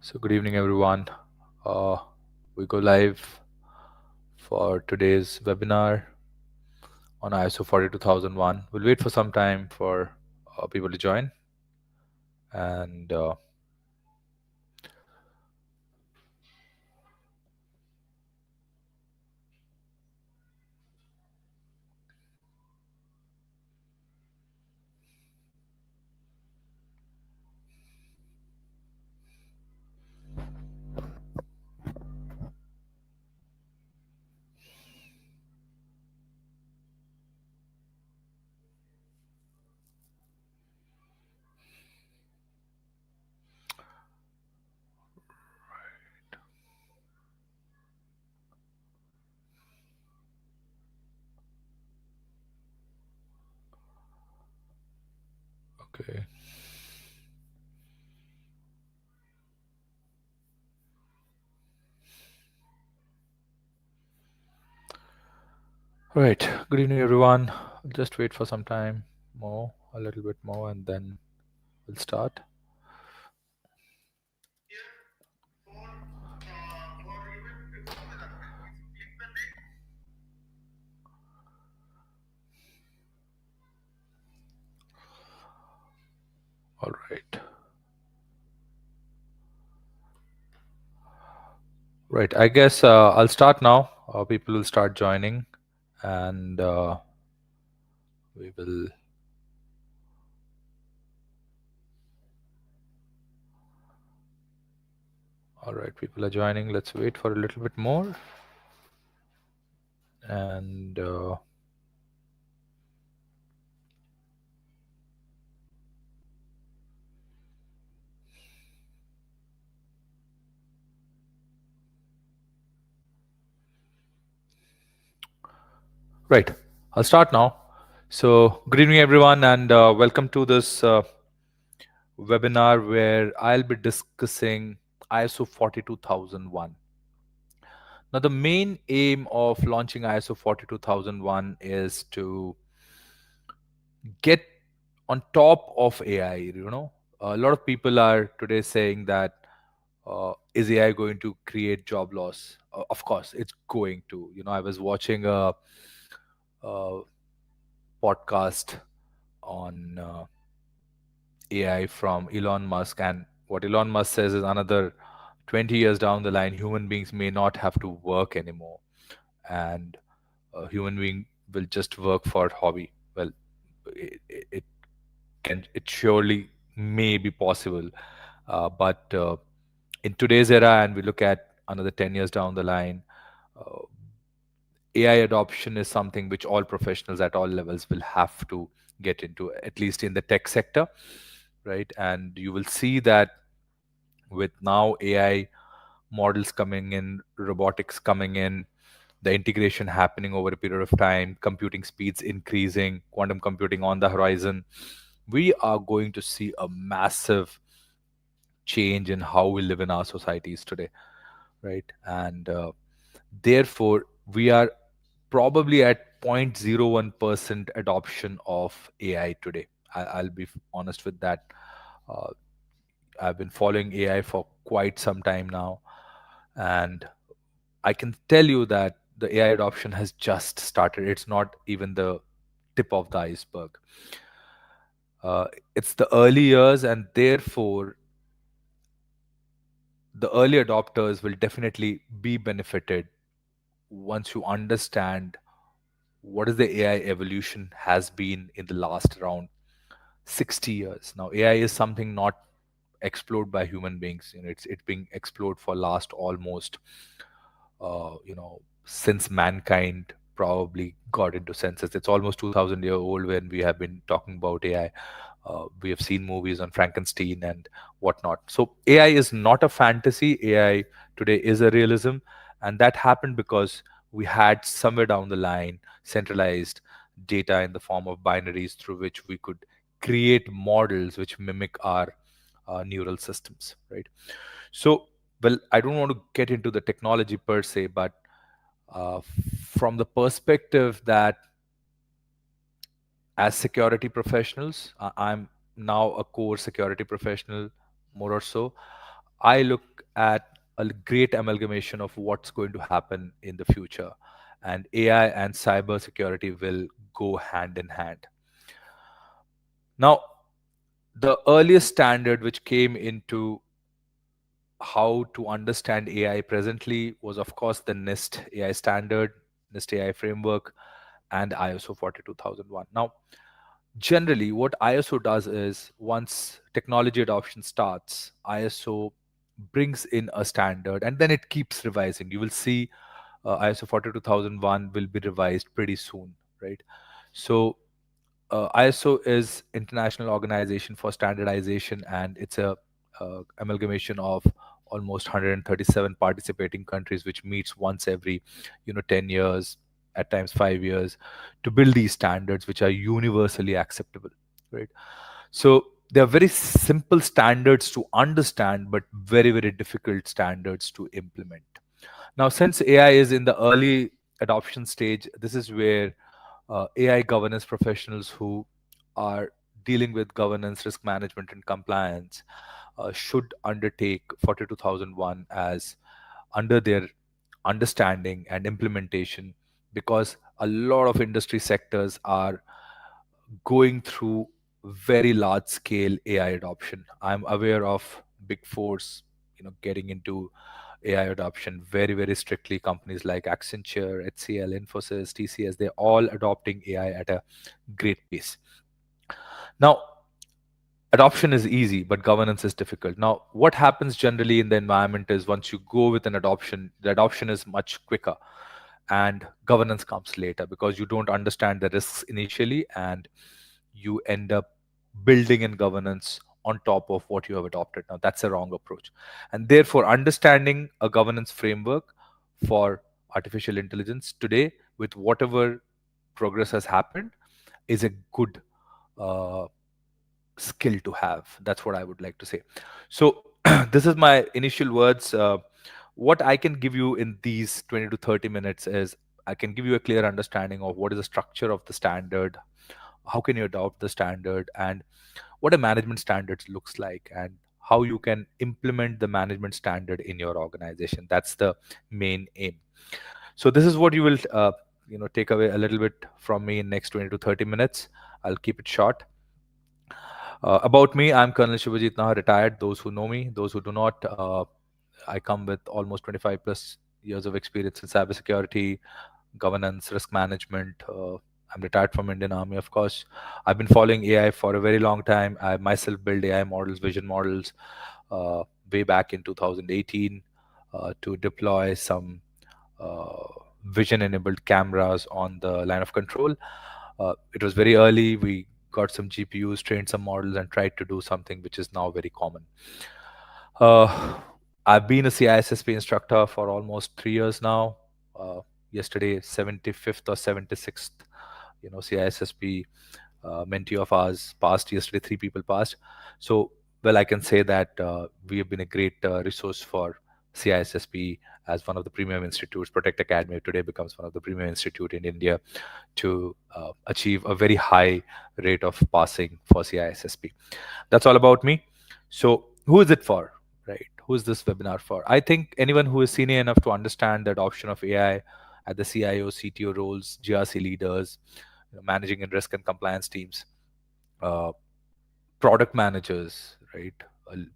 So, good evening, everyone. Uh, we go live for today's webinar on ISO 42001. We'll wait for some time for people to join. And okay. All right. Good evening, everyone. I'll just wait for some time more, a little bit more, and then we'll start. All right. Right. I guess I'll start now. People will start joining, and we will. All right. People are joining. Let's wait for a little bit more. And right, I'll start now. So, good evening, everyone, and welcome to this webinar where I'll be discussing ISO 42001. Now, the main aim of launching ISO 42001 is to get on top of AI. A lot of people are today saying that is AI going to create job loss? Of course, it's going to. I was watching a podcast on AI from Elon Musk, and what Elon Musk says is another 20 years down the line, human beings may not have to work anymore, and a human being will just work for hobby. Well, it can, it surely may be possible, but in today's era, and we look at another 10 years down the line, uh, AI adoption is something which all professionals at all levels will have to get into, at least in the tech sector, right? And you will see that with now AI models coming in, robotics coming in, the integration happening over a period of time, computing speeds increasing, quantum computing on the horizon, we are going to see a massive change in how we live in our societies today, right? And therefore, we are probably at 0.01% adoption of AI today. I'll be honest with that. Uh, I've been following AI for quite some time now, and I can tell you that the AI adoption has just started. It's not even the tip of the iceberg. It's the early years, and therefore, the early adopters will definitely be benefited once you understand what is the AI evolution has been in the last around 60 years. Now, AI is something not explored by human beings. It's being explored for last almost since mankind probably got into senses. It's almost 2000 year old when we have been talking about AI. We have seen movies on Frankenstein and whatnot. So AI is not a fantasy. AI today is a realism, and that happened because we had somewhere down the line centralized data in the form of binaries through which we could create models which mimic our neural systems, right? So, well, I don't want to get into the technology per se, but uh, from the perspective that as security professionals, I'm now a core security professional, more or so. I look at a great amalgamation of what's going to happen in the future, and AI and cybersecurity will go hand in hand. Now, the earliest standard which came into how to understand AI presently was, of course, the NIST AI standard, NIST AI framework, and ISO 42001. Now, generally, what ISO does is once technology adoption starts, ISO brings in a standard and then it keeps revising. You will see ISO 42001 will be revised pretty soon, right? So ISO is International Organization for Standardization, and it's a amalgamation of almost 137 participating countries, which meets once every, 10 years, at times 5 years, to build these standards which are universally acceptable, right? So they are very simple standards to understand, but very, very difficult standards to implement. Now, since AI is in the early adoption stage, this is where AI governance professionals who are dealing with governance, risk management, and compliance should undertake 42001 as under their understanding and implementation, because a lot of industry sectors are going through very large scale AI adoption. I'm aware of big fours, getting into AI adoption very, very strictly. Companies like Accenture, HCL, Infosys, TCS, they're all adopting AI at a great pace. Now, adoption is easy, but governance is difficult. Now, what happens generally in the environment is once you go with an adoption, the adoption is much quicker and governance comes later because you don't understand the risks initially and you end up building in governance on top of what you have adopted. Now, that's a wrong approach. And therefore, understanding a governance framework for artificial intelligence today, with whatever progress has happened, is a good uh, skill to have. That's what I would like to say. So, this is my initial words. What I can give you in these 20 to 30 minutes is I can give you a clear understanding of what is the structure of the standard, how can you adopt the standard, and what a management standards looks like, and how you can implement the management standard in your organization. That's the main aim. So this is what you will take away a little bit from me in next 20 to 30 minutes. I'll keep it short. About me, I'm Colonel Shivajit Naha, retired. Those who know me, those who do not, I come with almost 25 plus years of experience in cybersecurity, governance, risk management. I'm retired from Indian Army, of course. I've been following AI for a very long time. I myself built AI models, vision models, uh, way back in 2018 to deploy some uh, vision-enabled cameras on the line of control. It was very early. We got some GPUs, trained some models, and tried to do something which is now very common. Uh, I've been a CISSP instructor for almost 3 years now. Yesterday, 75th or 76th, CISSP mentee of ours passed yesterday. 3 people passed. So, well, I can say that we have been a great resource for CISSP as one of the premium institutes. Protect Academy today becomes one of the premium institute in India to achieve a very high rate of passing for CISSP. That's all about me. So, who is it for, right? Who is this webinar for? I think anyone who is senior enough to understand the adoption of AI at the CIO, CTO roles, GRC leaders, managing and risk and compliance teams, uh, product managers, right?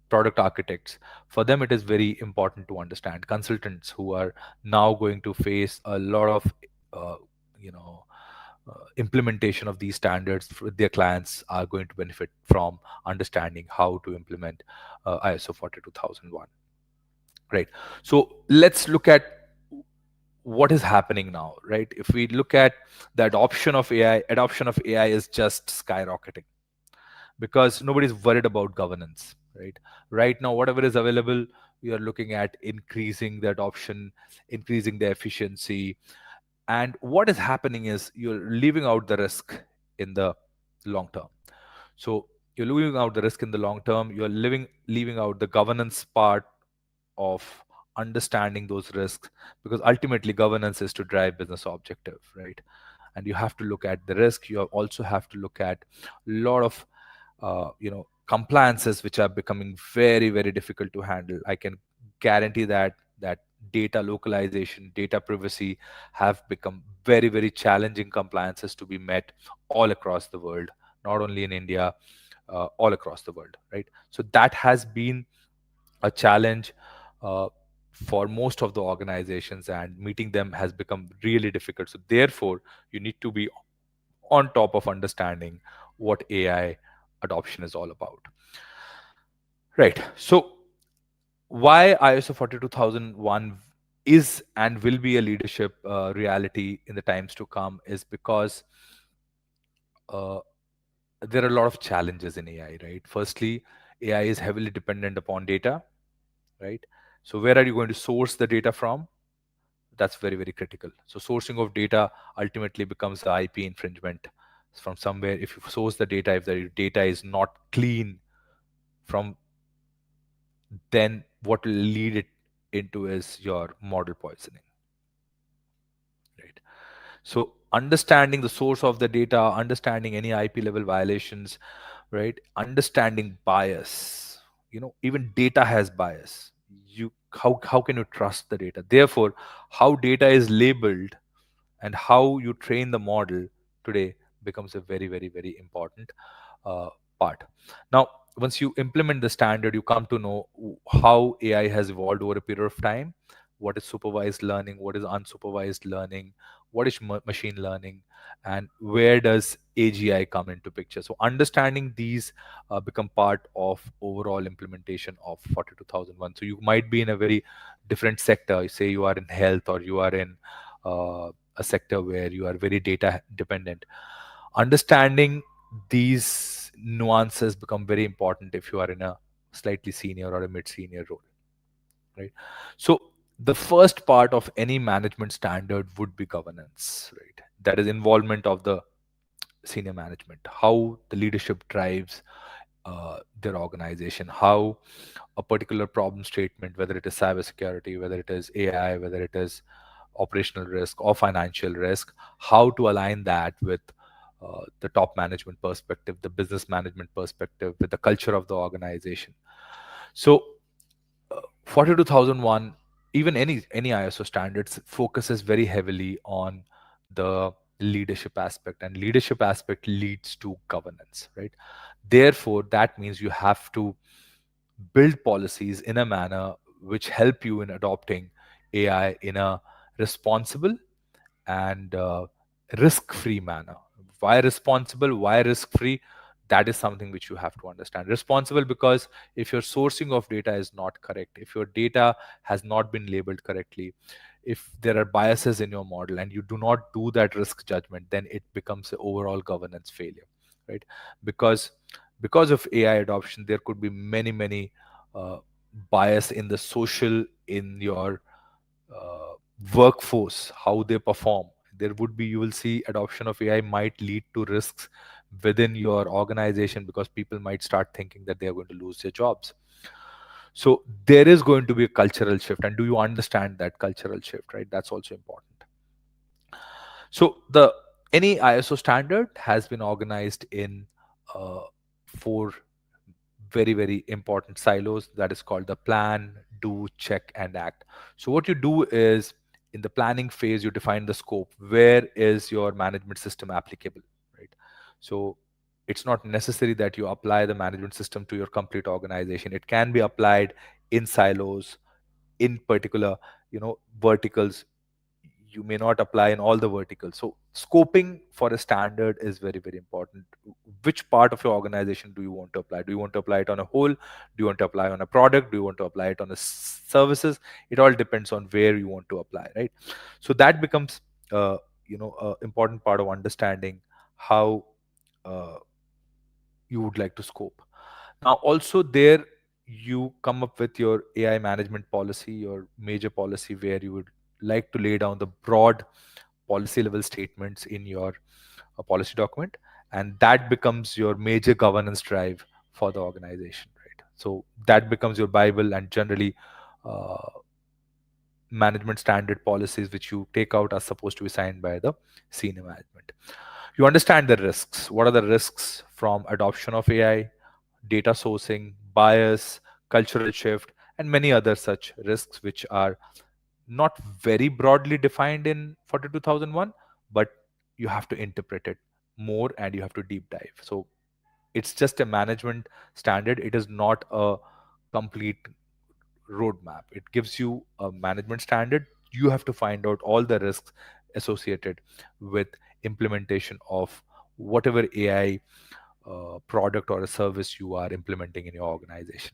Product architects. For them, it is very important to understand. Consultants who are now going to face a lot of, uh, you know, implementation of these standards for their clients are going to benefit from understanding how to implement ISO 42001. Right. So let's look at what is happening now, right? If we look at the adoption of AI is just skyrocketing because nobody's worried about governance, right? Right now, whatever is available, we are looking at increasing the adoption, increasing the efficiency. And what is happening is you're leaving out the risk in the long term. So you're leaving out the risk in the long term. You're leaving out the governance part of understanding those risks, because ultimately governance is to drive business objective, right? And you have to look at the risk. You also have to look at a lot of compliances which are becoming very, very difficult to handle. I can guarantee that data localization, data privacy have become very, very challenging compliances to be met all across the world, not only in India, all across the world, right? So that has been a challenge uh, for most of the organizations, and meeting them has become really difficult. So therefore, you need to be on top of understanding what AI adoption is all about. Right. So why ISO 42001 is and will be a leadership reality in the times to come is because uh, there are a lot of challenges in AI, right? Firstly, AI is heavily dependent upon data, right? So where are you going to source the data from? That's very, very critical. So sourcing of data ultimately becomes the IP infringement from somewhere. If you source the data, if the data is not clean from, then what will lead it into is your model poisoning, right? So understanding the source of the data, understanding any IP level violations, right? Understanding bias. Even data has bias. How can you trust the data? Therefore, how data is labeled and how you train the model today becomes a very, very, very important uh, part. Now, once you implement the standard, you come to know how AI has evolved over a period of time. What is supervised learning? What is unsupervised learning? What is machine learning? And where does AGI come into picture? So understanding these become part of overall implementation of 42001. So you might be in a very different sector. Say you are in health, or you are in a sector where you are very data dependent. Understanding these nuances become very important if you are in a slightly senior or a mid senior role, right? So the first part of any management standard would be governance, right? That is involvement of the senior management, how the leadership drives their organization, how a particular problem statement, whether it is cybersecurity, whether it is AI, whether it is operational risk or financial risk, how to align that with the top management perspective, the business management perspective, with the culture of the organization. So 42001, even any ISO standards, focuses very heavily on the leadership aspect, and leadership aspect leads to governance, right? Therefore, that means you have to build policies in a manner which help you in adopting AI in a responsible and risk-free manner. Why responsible? Why risk-free? That is something which you have to understand. Responsible because if your sourcing of data is not correct, if your data has not been labeled correctly, if there are biases in your model and you do not do that risk judgment, then it becomes an overall governance failure, right? Because because of AI adoption, there could be many, many uh, bias in the social, in your uh, workforce, how they perform. There would be, you will see, adoption of AI might lead to risks within your organization because people might start thinking that they are going to lose their jobs. So there is going to be a cultural shift, and do you understand that cultural shift, right? That's also important. So the any ISO standard has been organized in uh, four very, very important silos, that is called the plan, do, check, and act. So what you do is, in the planning phase, you define the scope. Where is your management system applicable, right? So it's not necessary that you apply the management system to your complete organization. It can be applied in silos, in particular, verticals. You may not apply in all the verticals. So scoping for a standard is very, very important. Which part of your organization do you want to apply? Do you want to apply it on a whole? Do you want to apply on a product? Do you want to apply it on a services? It all depends on where you want to apply, right? So that becomes a important part of understanding how uh, you would like to scope. Now, also there, you come up with your AI management policy, your major policy, where you would like to lay down the broad policy level statements in your policy document, and that becomes your major governance drive for the organization, right? So that becomes your Bible, and generally, uh, management standard policies which you take out are supposed to be signed by the senior management. You understand the risks. What are the risks from adoption of AI? data sourcing, bias, cultural shift, and many other such risks, which are not very broadly defined in 42001, but you have to interpret it more and you have to deep dive. So it's just a management standard. It is not a complete roadmap. It gives you a management standard. You have to find out all the risks associated with implementation of whatever AI product or a service you are implementing in your organization.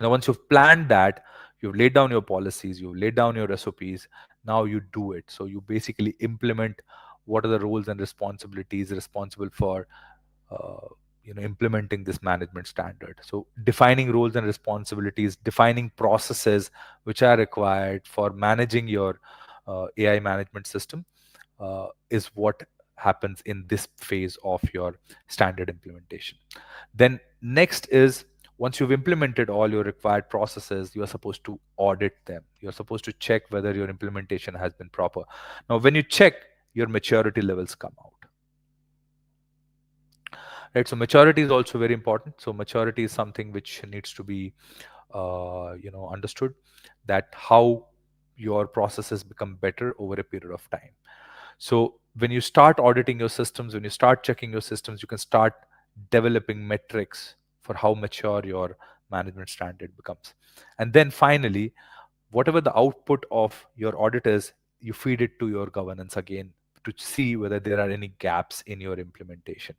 Now, once you've planned that, you've laid down your policies, you've laid down your SOPs, now you do it. So you basically implement what are the roles and responsibilities responsible for uh, implementing this management standard. So defining roles and responsibilities, defining processes which are required for managing your AI management system is what happens in this phase of your standard implementation. Then next is, once you've implemented all your required processes, you are supposed to audit them. You're supposed to check whether your implementation has been proper. Now, when you check, your maturity levels come out. Right, so maturity is also very important. So maturity is something which needs to be understood, that how your processes become better over a period of time. So when you start auditing your systems, when you start checking your systems, you can start developing metrics for how mature your management standard becomes. And then finally, whatever the output of your audit is, you feed it to your governance again to see whether there are any gaps in your implementation.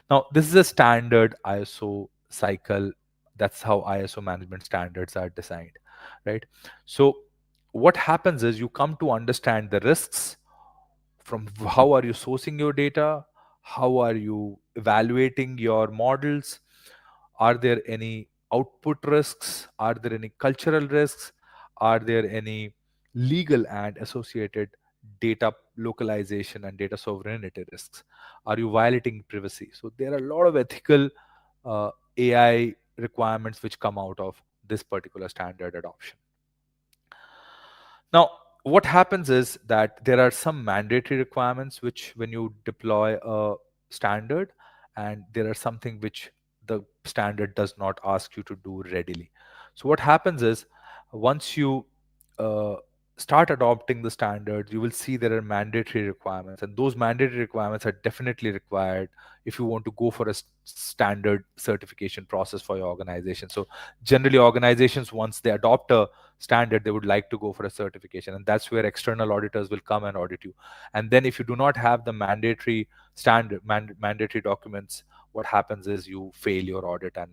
Now, this is a standard ISO cycle. That's how ISO management standards are designed, right? So what happens is, you come to understand the risks from how are you sourcing your data, how are you evaluating your models, are there any output risks, are there any cultural risks, are there any legal and associated data localization and data sovereignty risks, are you violating privacy? So there are a lot of ethical AI requirements which come out of this particular standard adoption. Now, what happens is that there are some mandatory requirements which, when you deploy a standard, and there are something which the standard does not ask you to do readily. So, what happens is, once you uh, start adopting the standards, you will see there are mandatory requirements, and those mandatory requirements are definitely required if you want to go for a standard certification process for your organization. So, generally, organizations, once they adopt a standard, they would like to go for a certification, and that's where external auditors will come and audit you. And then if you do not have the mandatory mandatory documents, what happens is you fail your audit, and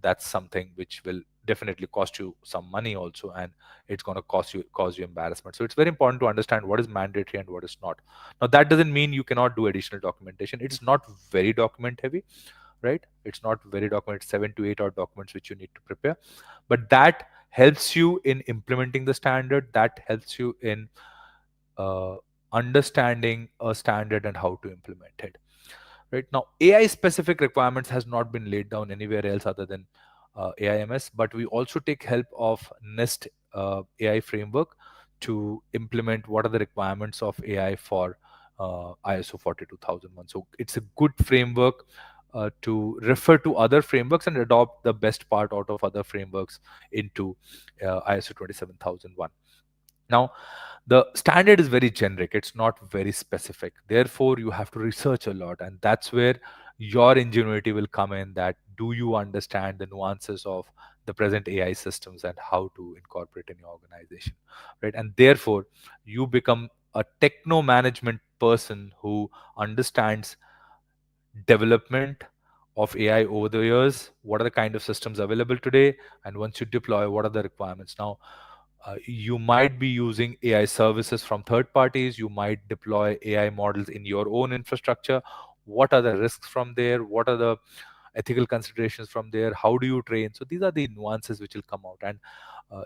that's something which will definitely cost you some money also, and it's going to cause you embarrassment. So it's very important to understand what is mandatory and what is not. Now, that doesn't mean you cannot do additional documentation. It's not very document heavy, right? It's not very document, 7 to 8 odd documents which you need to prepare, but that helps you in implementing the standard, that helps you in uh, understanding a standard and how to implement it. Right now, AI specific requirements has not been laid down anywhere else other than AIMS, but we also take help of NIST AI framework to implement what are the requirements of AI for ISO 42001. So it's a good framework to refer to other frameworks and adopt the best part out of other frameworks into ISO 27001. Now, the standard is very generic, it's not very specific, therefore you have to research a lot, and that's where your ingenuity will come in, that do you understand the nuances of the present AI systems and how to incorporate in your organization, right? And therefore you become a techno management person who understands development of AI over the years, what are the kind of systems available today, and once you deploy, what are the requirements. Now, you might be using AI services from third parties. You might deploy AI models in your own infrastructure. What are the risks from there? What are the ethical considerations from there? How do you train? So these are the nuances which will come out, and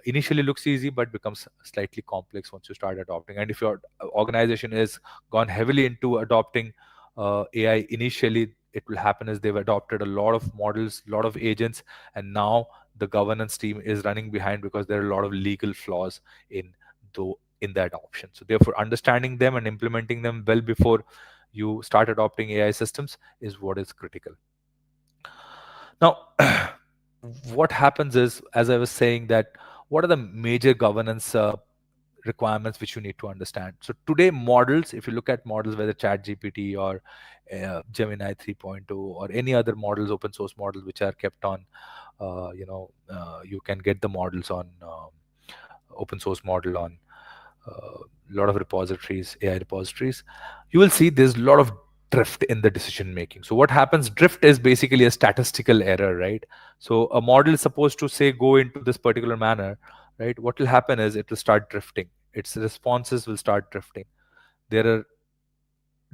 initially looks easy but becomes slightly complex once you start adopting. And if your organization is gone heavily into adopting AI initially, it will happen is they've adopted a lot of models, a lot of agents, and now the governance team is running behind because there are a lot of legal flaws in in the adoption. So therefore, understanding them and implementing them well before you start adopting AI systems is what is critical. Now, what happens is, as I was saying, that what are the major governance requirements which you need to understand? So today, models, if you look at models, whether ChatGPT or Gemini 3.0 or any other models, open source models which are kept on, you can get the models on open source model on a lot of repositories, AI repositories. You will see there's a lot of drift in the decision making. So what happens? Drift is basically a statistical error, right? So a model is supposed to say go into this particular manner, right? What will happen is it will start drifting. Its responses will start drifting. There are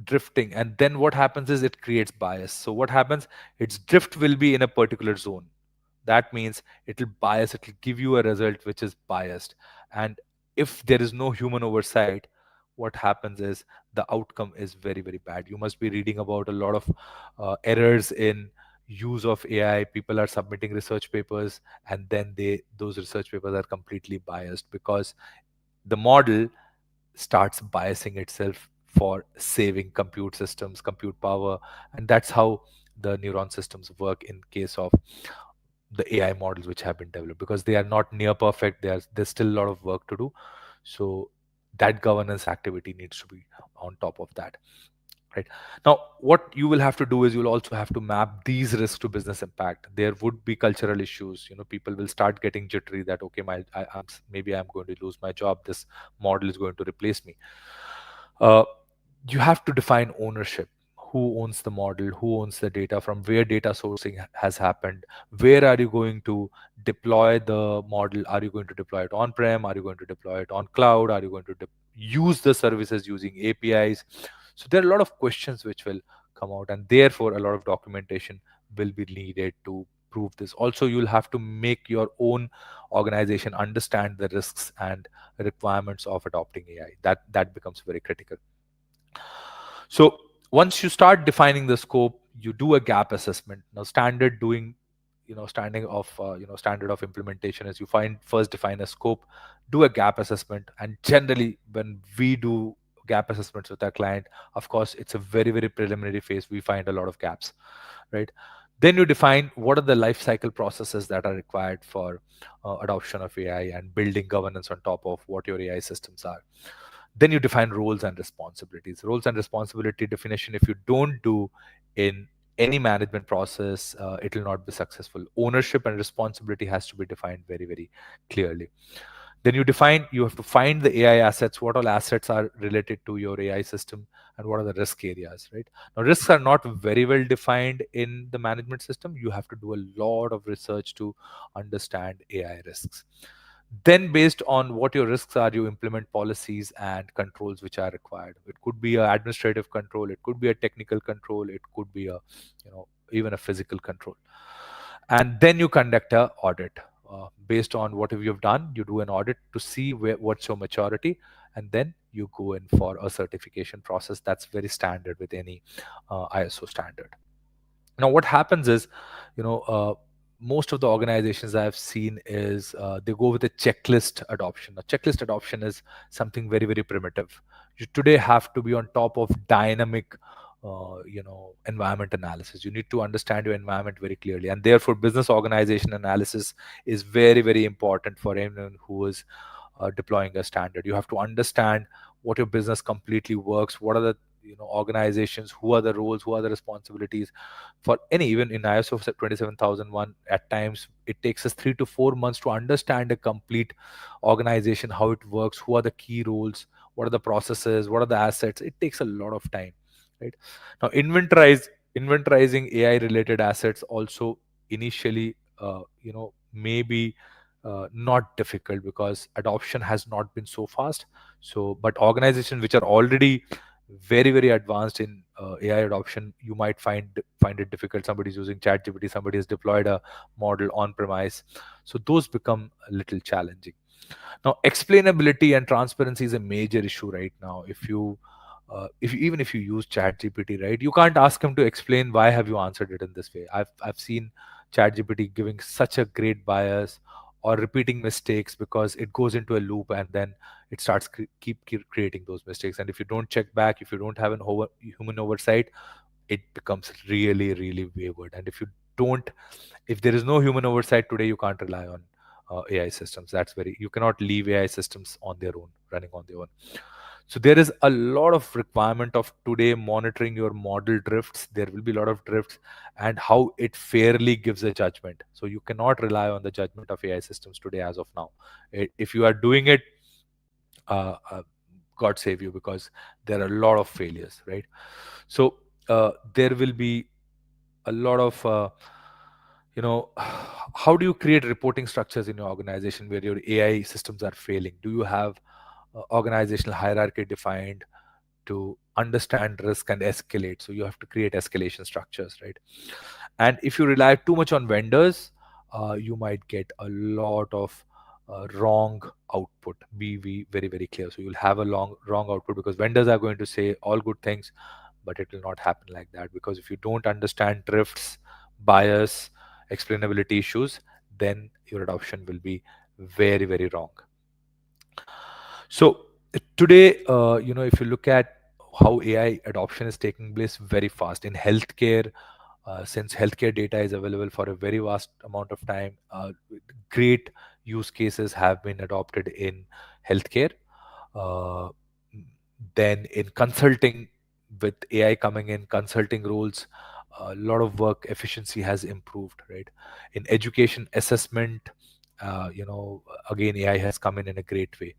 drifting, and then what happens is it creates bias. So what happens? Its drift will be in a particular zone. That means it will bias, it will give you a result which is biased. And if there is no human oversight, what happens is the outcome is very, very bad. You must be reading about a lot of errors in use of AI. People are submitting research papers, and then those research papers are completely biased because the model starts biasing itself for saving compute systems, compute power. And that's how the neuron systems work in case of the AI models which have been developed, because they are not near perfect. There's still a lot of work to do. So that governance activity needs to be on top of that. Right. Now, what you will have to do is you'll also have to map these risks to business impact. There would be cultural issues. People will start getting jittery that, okay, maybe I'm going to lose my job. This model is going to replace me. Uh, you have to define ownership. Who owns the model? Who owns the data? From where data sourcing has happened? Where are you going to deploy the model? Are you going to deploy it on prem? Are you going to deploy it on cloud? Are you going to use the services using APIs? So there are a lot of questions which will come out, and therefore a lot of documentation will be needed to prove this. Also, you'll have to make your own organization understand the risks and requirements of adopting AI. That becomes very critical. So once you start defining the scope, you do a gap assessment. Now, standard of implementation is you first define a scope, do a gap assessment, and generally when we do gap assessments with our client, of course, it's a very, very preliminary phase. We find a lot of gaps, right? Then you define what are the life cycle processes that are required for adoption of AI and building governance on top of what your AI systems are. Then you define roles and responsibilities. Roles and responsibility definition, if you don't do in any management process, it will not be successful. Ownership and responsibility has to be defined very, very clearly. Then you have to find the AI assets. What all assets are related to your AI system, and what are the risk areas, right? Now, risks are not very well defined in the management system. You have to do a lot of research to understand AI risks. Then, based on what your risks are, you implement policies and controls which are required. It could be an administrative control, it could be a technical control, it could be even a physical control. And then you conduct a audit. Based on what you've done, you do an audit to see what's your maturity, and then you go in for a certification process. That's very standard with any ISO standard. Now, what happens is, you know most of the organizations I've seen is they go with a checklist adoption. A checklist adoption is something very, very primitive. You today have to be on top of dynamic environment analysis. You need to understand your environment very clearly, and therefore business organization analysis is very, very important for anyone who is deploying a standard. You have to understand what your business completely works, what are the organizations, who are the roles, who are the responsibilities. For any, even in ISO 27001, at times it takes us 3 to 4 months to understand a complete organization, how it works, who are the key roles, what are the processes, what are the assets. It takes a lot of time, right? Now, inventorizing AI related assets also initially maybe not difficult, because adoption has not been so fast. So but organizations which are already very, very advanced in AI adoption, you might find it difficult. Somebody's using ChatGPT, somebody has deployed a model on premise, so those become a little challenging. Now, explainability and transparency is a major issue right now. Even if you use ChatGPT, right, you can't ask him to explain why have you answered it in this way. I've seen ChatGPT giving such a great bias or repeating mistakes because it goes into a loop, and then it starts keep creating those mistakes. And if you don't check back, if you don't have an human oversight, it becomes really, really wayward. And if you don't, if there is no human oversight today, you can't rely on AI systems. That's very, you cannot leave AI systems on their own, running on their own. So there is a lot of requirement of today monitoring your model drifts. There will be a lot of drifts, and how it fairly gives a judgment. So you cannot rely on the judgment of AI systems today as of now. If you are doing it, uh, uh, God save you, because there are a lot of failures, right? So there will be a lot of how do you create reporting structures in your organization where your AI systems are failing? Do you have organizational hierarchy defined to understand risk and escalate? So you have to create escalation structures, right? And if you rely too much on vendors, you might get a lot of wrong output. Be very very clear. So you'll have a wrong output because vendors are going to say all good things, but it will not happen like that, because if you don't understand drifts, bias, explainability issues, then your adoption will be very very wrong. So today, if you look at how AI adoption is taking place very fast in healthcare, since healthcare data is available for a very vast amount of time, great use cases have been adopted in healthcare. Uh, then in consulting, with AI coming in, consulting roles, a lot of work efficiency has improved, right? In education assessment, again, AI has come in a great way.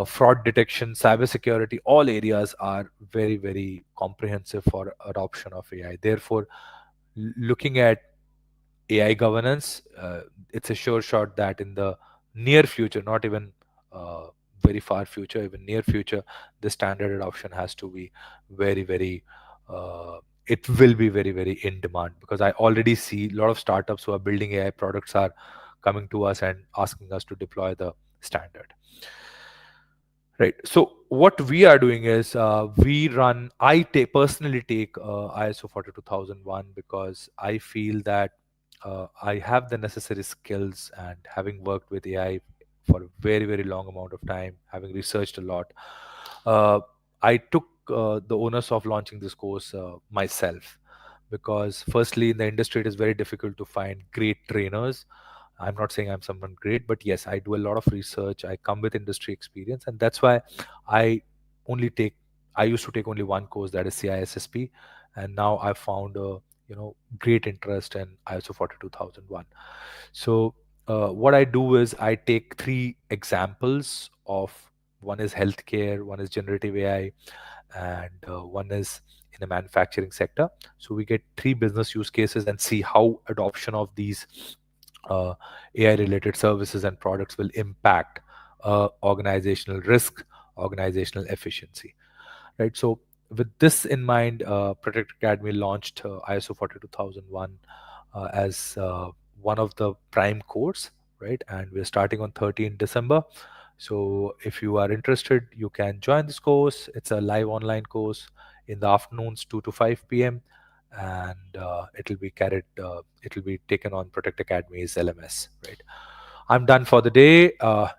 Fraud detection, cybersecurity, all areas are very, very comprehensive for adoption of AI. Therefore, looking at AI governance, it's a sure shot that in the near future, not even very far future, even near future, the standard adoption has to be very, very. It will be very, very in demand, because I already see a lot of startups who are building AI products are coming to us and asking us to deploy the standard. Right. So what we are doing is personally take ISO 42001 because I feel that I have the necessary skills, and having worked with AI for a very, very long amount of time, having researched a lot, uh, I took the onus of launching this course myself, because firstly, in the industry, it is very difficult to find great trainers. I'm not saying I'm someone great, but yes, I do a lot of research. I come with industry experience, and that's why I only take. I used to take only one course, that is CISSP, and now I found a great interest in ISO 42001. So what I do is I take three examples of, one is healthcare, one is generative AI, and one is in the manufacturing sector. So we get three business use cases and see how adoption of these uh, AI related services and products will impact organizational risk, organizational efficiency, right? So with this in mind, Protect Academy launched ISO 42001 as one of the prime course, right? And we're starting on 13 December. So if you are interested, you can join this course. It's a live online course in the afternoons, 2 to 5 p.m. And it'll be taken on Protect Academy's LMS, right? I'm done for the day.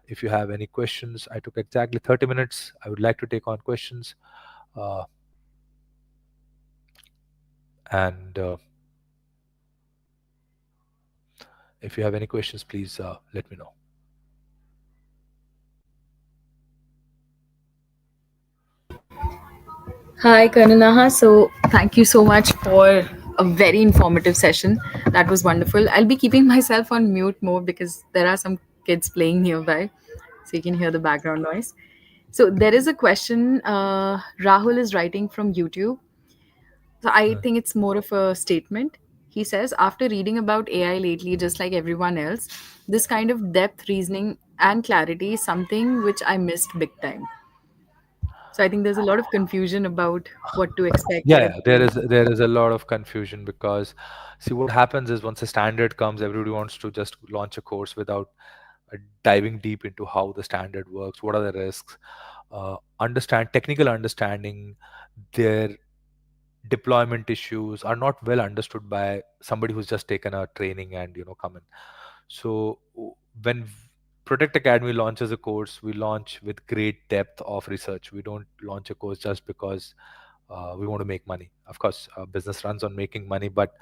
If you have any questions, I took exactly 30 minutes. I would like to take on questions. Uh, and If you have any questions, please let me know. Hi, Karunnaha. So, thank you so much for a very informative session. That was wonderful. I'll be keeping myself on mute more because there are some kids playing nearby, so you can hear the background noise. So, there is a question Rahul is writing from YouTube. So, I think it's more of a statement. He says, after reading about AI lately, just like everyone else, this kind of depth, reasoning, and clarity is something which I missed big time. So I think there's a lot of confusion about what to expect, Yeah, what yeah, to. there is a lot of confusion, because see, what happens is once a standard comes, everybody wants to just launch a course without diving deep into how the standard works, what are the risks, understand technical understanding. Their deployment issues are not well understood by somebody who's just taken a training and come in. So when Protect Academy launches a course, we launch with great depth of research. We don't launch a course just because we want to make money. Of course, business runs on making money, but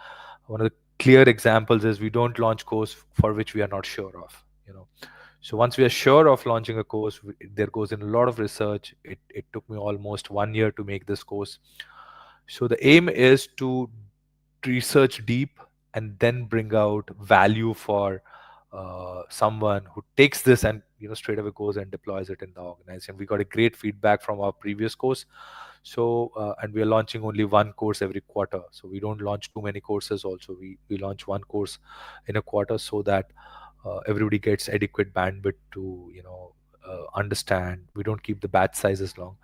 one of the clear examples is we don't launch course for which we are not sure of. So once we are sure of launching a course, there goes in a lot of research. It took me almost 1 year to make this course. So the aim is to research deep and then bring out value for someone who takes this and straight away goes and deploys it in the organization. We got a great feedback from our previous course. So and we are launching only one course every quarter, so we don't launch too many courses. Also, we launch one course in a quarter, so that everybody gets adequate bandwidth to understand. We don't keep the batch sizes long.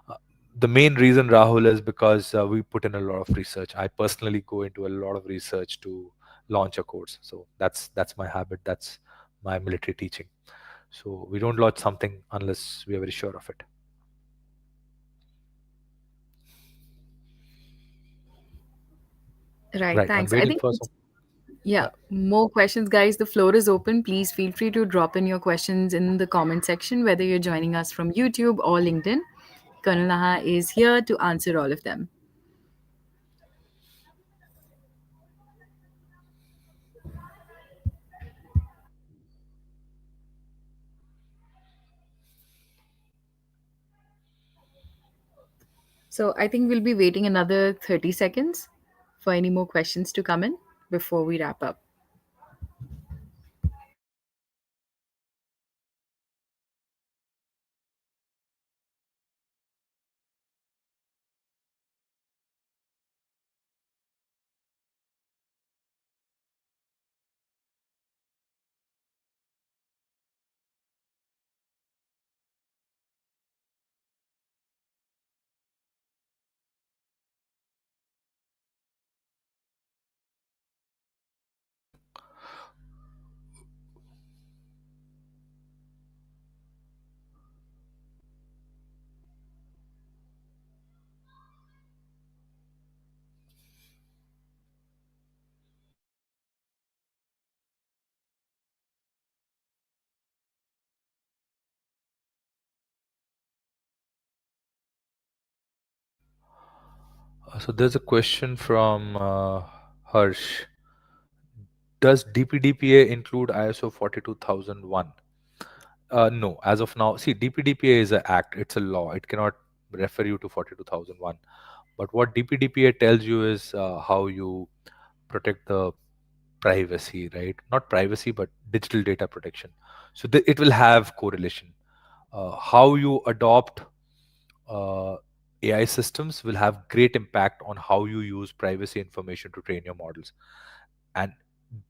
uh, the main reason, Rahul, is because we put in a lot of research. I personally go into a lot of research to launch a course. So that's my habit. That's my military teaching. So we don't launch something unless we are very sure of it. Right, Right. I'm thanks. I waiting think for some. yeah, Yeah. more questions, guys. The floor is open. Please feel free to drop in your questions in the comment section, whether you're joining us from YouTube or LinkedIn. Colonel Naha is here to answer all of them. So I think we'll be waiting another 30 seconds for any more questions to come in before we wrap up. So there's a question from Harsh. Does DPDPA include ISO 42001? No, as of now. See, DPDPA is an act, it's a law. It cannot refer you to 42001. But what DPDPA tells you is how you protect the privacy, right? Not privacy, but digital data protection. So it will have correlation. How you adopt uh, AI systems will have great impact on how you use privacy information to train your models. And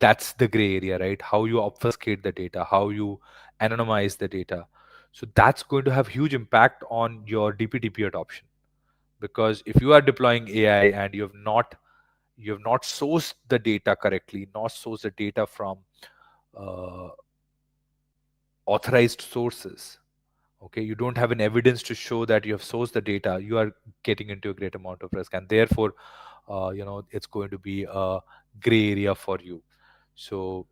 that's the gray area, right? How you obfuscate the data, how you anonymize the data. So that's going to have huge impact on your DPDP adoption. Because if you are deploying AI and you have not sourced the data correctly, not sourced the data from uh, authorized sources, okay, you don't have an evidence to show that you have sourced the data, you are getting into a great amount of risk, and therefore it's going to be a gray area for you. So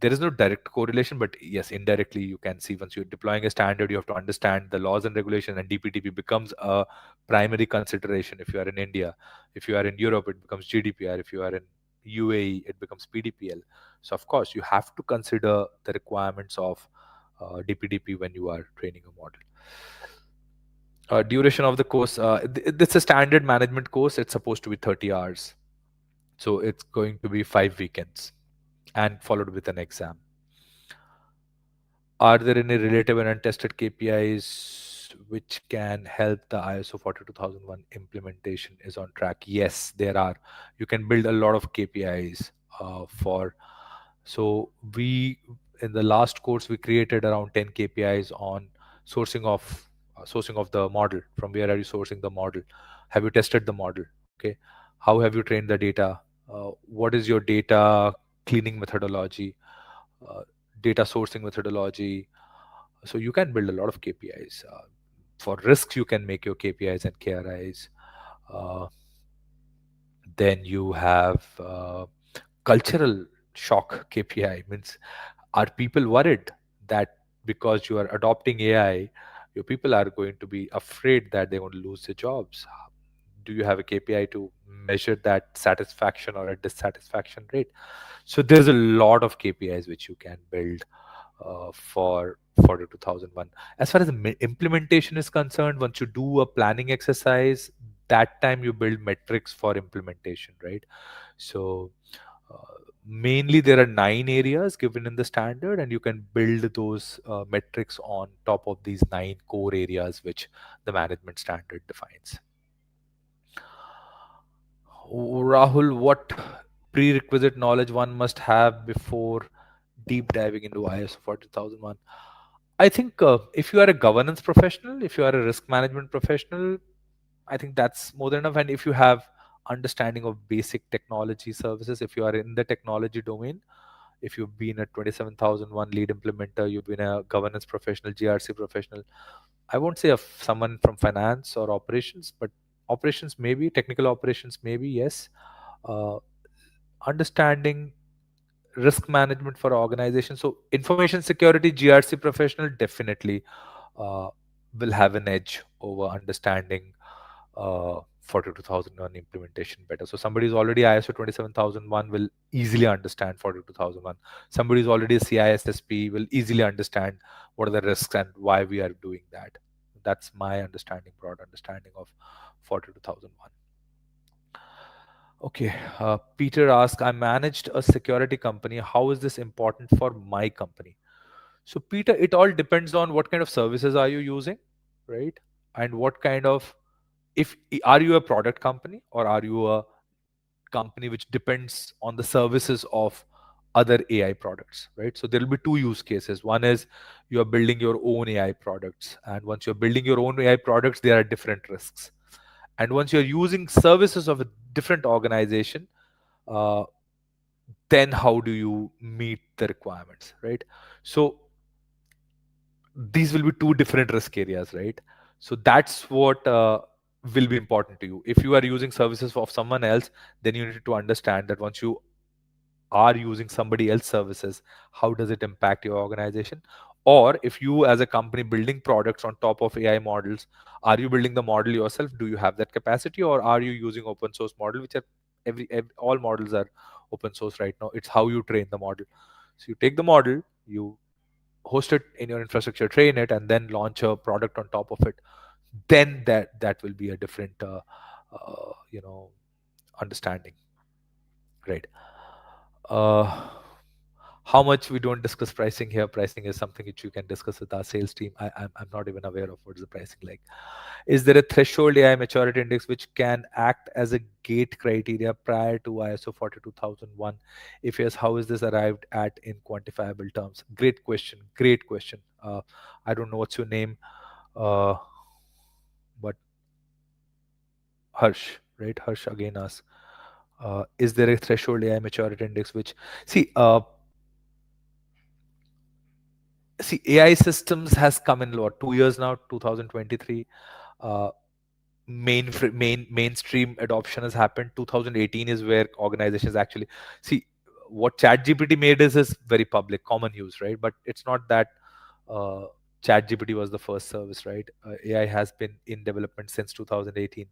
there is no direct correlation, but yes, indirectly you can see. Once you're deploying a standard, you have to understand the laws and regulations, and DPTP becomes a primary consideration. If you are in India, if you are in Europe, it becomes GDPR. If you are in UAE, it becomes PDPL. So of course, you have to consider the requirements of DPDP when you are training a model. Duration of the course, it's a standard management course. It's supposed to be 30 hours. So it's going to be 5 weekends and followed with an exam. Are there any relative and untested KPIs which can help the ISO 42001 implementation is on track? Yes, there are. You can build a lot of KPIs for. So we in the last course we created around 10 KPIs on sourcing of the model. From where are you sourcing the model? Have you tested the model? Okay. How have you trained the data? What is your data cleaning methodology? uh, Data sourcing methodology. So you can build a lot of KPIs. For risks, you can make your KPIs and KRIs. Uh, then you have cultural shock KPI. Means, are people worried that because you are adopting AI, your people are going to be afraid that they're going to lose their jobs? do you have a KPI to measure that satisfaction or a dissatisfaction rate? So there's a lot of KPIs which you can build for the 2001. As far as the implementation is concerned, once you do a planning exercise, that time you build metrics for implementation, right? So mainly there are 9 areas given in the standard, and you can build those metrics on top of these 9 core areas which the management standard defines. Rahul, what prerequisite knowledge one must have before deep diving into ISO 40001? I think if you are a governance professional, if you are a risk management professional, I think that's more than enough. And if you have understanding of basic technology services, if you are in the technology domain, if you've been a 27001 lead implementer, you've been a governance professional, GRC professional, I won't say of someone from finance or operations, but operations maybe, technical operations maybe, yes. Uh, Understanding risk management for organization. So information security GRC professional definitely uh, will have an edge over understanding 42001 implementation better. So somebody who's already ISO 27001 will easily understand 42001. Somebody who's already a CISSP will easily understand what are the risks and why we are doing that. That's my understanding, broad understanding of 42001. Okay, Peter asked, I managed a security company. How is this important for my company? So, Peter, it all depends on what kind of services are you using, right? And what kind of, if are you a product company or are you a company which depends on the services of other AI products, right? So there will be two use cases. One is you are building your own AI products, and once you're building your own AI products, there are different risks. And once you're using services of a different organization, uh, then how do you meet the requirements, right? So these will be two different risk areas, right? So that's what will be important to you. If you are using services of someone else, then you need to understand that once you are using somebody else's services, how does it impact your organization? Or if you as a company building products on top of AI models, are you building the model yourself? Do you have that capacity, or are you using open source model, which are all models are open source right now? It's how you train the model. So you take the model, you host it in your infrastructure, train it, and then launch a product on top of it. Then that will be a different understanding, right? uh, how much we don't discuss pricing here. Pricing is something which you can discuss with our sales team. I'm not even aware of what is the pricing like. Is there a threshold AI maturity index which can act as a gate criteria prior to ISO 42001? If yes, how is this arrived at in quantifiable terms? Great question. Great question. I don't know what's your name, uh, but Harsh, right? Harsh again asks, is there a threshold AI maturity index which, see, AI systems has come in what, 2 years now, 2023. uh, mainstream adoption has happened. 2018 is where organizations actually see what ChatGPT made is very public, common use, right? But it's not that uh, ChatGPT was the first service, right? AI has been in development since 2018.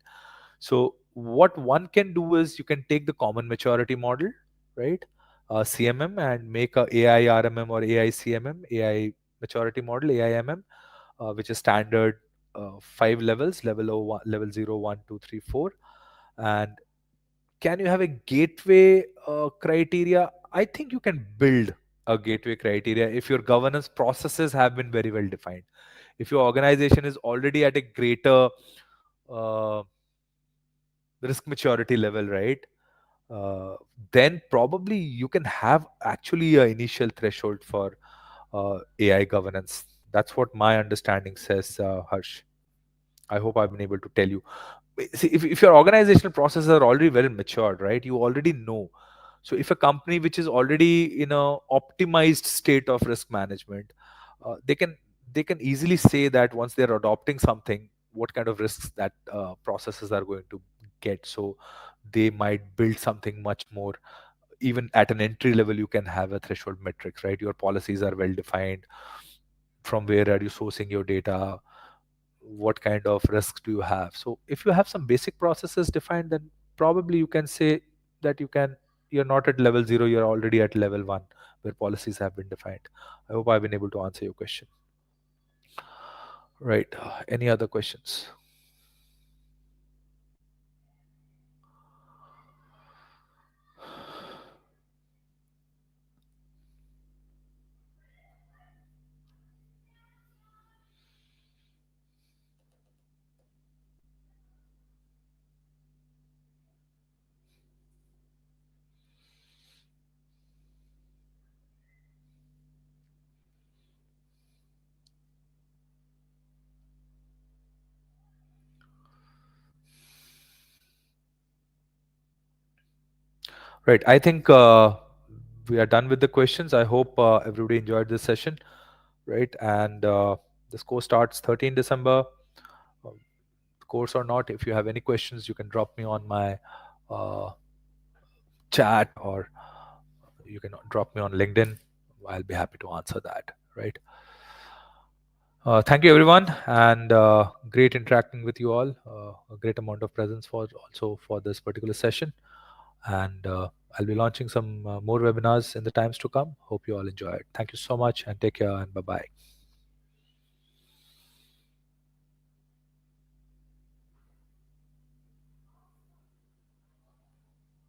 So what one can do is you can take the common maturity model, right? CMM, and make a AI RMM or AI CMM, AI maturity model, AIMM, which is standard 5 levels, level 0, 1, 2, 3, 4. And can you have a gateway criteria? I think you can build a gateway criteria if your governance processes have been very well defined. If your organization is already at a greater uh, risk maturity level, right? Uh, then probably you can have actually an initial threshold for AI governance. That's what my understanding says, Harsh. I hope I've been able to tell you. See, if your organizational processes are already well matured, right? You already know. So if a company which is already in a optimized state of risk management, they can easily say that once they're adopting something, what kind of risks that processes are going to get. So they might build something much more. Even at an entry level, you can have a threshold metrics, right? Your policies are well defined. From where are you sourcing your data? what kind of risks do you have. So if you have some basic processes defined, then probably you can say that you're not at level 0, you're already at level 1, where policies have been defined. I hope I've been able to answer your question. Right. Any other questions? Right. I think we are done with the questions. I hope everybody enjoyed this session. Right. And this course starts 13 December. Um, Course or not, if you have any questions, you can drop me on my uh, chat, or you can drop me on LinkedIn. I'll be happy to answer that. Right. Thank you, everyone, and great interacting with you all. A great amount of presence for also for this particular session, and I'll be launching some more webinars in the times to come. Hope you all enjoy it. Thank you so much, and take care, and bye bye.